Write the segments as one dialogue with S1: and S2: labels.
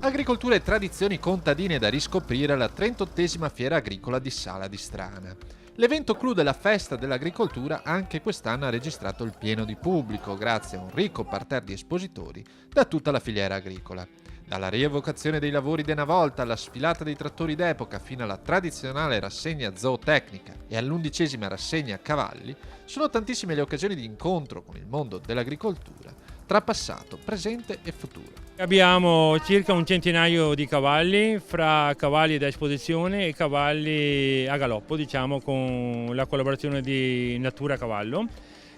S1: Agricoltura e tradizioni contadine da riscoprire alla 38esima Fiera Agricola di Sala di Strana. L'evento clou della festa dell'agricoltura anche quest'anno ha registrato il pieno di pubblico grazie a un ricco parterre di espositori da tutta la filiera agricola. Dalla rievocazione dei lavori di una volta alla sfilata dei trattori d'epoca fino alla tradizionale rassegna zootecnica e all'11ª rassegna cavalli, sono tantissime le occasioni di incontro con il mondo dell'agricoltura, tra passato, presente e futuro.
S2: Abbiamo circa un centinaio di cavalli, fra cavalli da esposizione e cavalli a galoppo, diciamo, con la collaborazione di Natura Cavallo.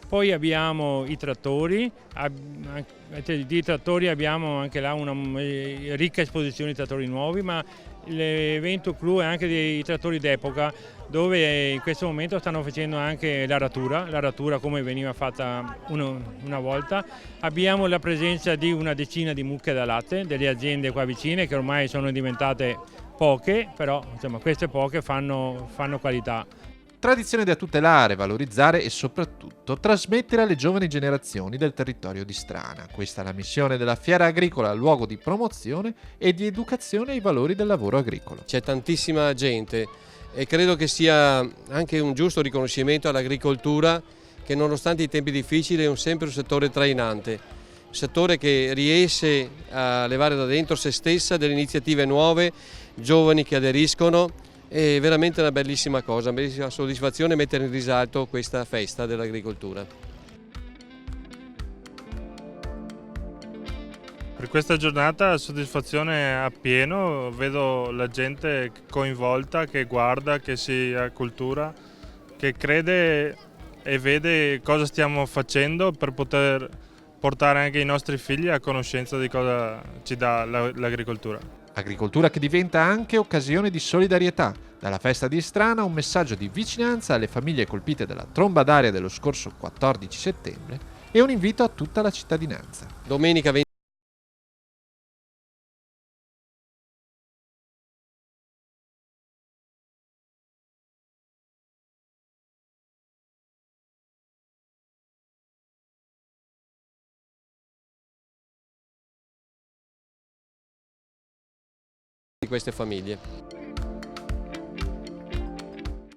S2: Poi abbiamo i trattori, di trattori abbiamo anche là una ricca esposizione di trattori nuovi, ma l'evento clou è anche dei trattori d'epoca, dove in questo momento stanno facendo anche l'aratura come veniva fatta una volta. Abbiamo la presenza di una decina di mucche da latte, delle aziende qua vicine che ormai sono diventate poche, però insomma, queste poche fanno qualità.
S1: Tradizione da tutelare, valorizzare e soprattutto trasmettere alle giovani generazioni del territorio di Strana. Questa è la missione della Fiera Agricola, luogo di promozione e di educazione ai valori del lavoro agricolo.
S3: C'è tantissima gente e credo che sia anche un giusto riconoscimento all'agricoltura che nonostante i tempi difficili è sempre un settore trainante, un settore che riesce a levare da dentro se stessa delle iniziative nuove, giovani che aderiscono. È veramente una bellissima cosa, una bellissima soddisfazione mettere in risalto questa festa dell'agricoltura.
S4: Per questa giornata soddisfazione appieno, vedo la gente coinvolta, che guarda, che si accultura, che crede e vede cosa stiamo facendo per poter portare anche i nostri figli a conoscenza di cosa ci dà l'agricoltura.
S1: Agricoltura che diventa anche occasione di solidarietà. Dalla festa di Strana un messaggio di vicinanza alle famiglie colpite dalla tromba d'aria dello scorso 14 settembre e un invito a tutta la cittadinanza.
S3: Domenica 20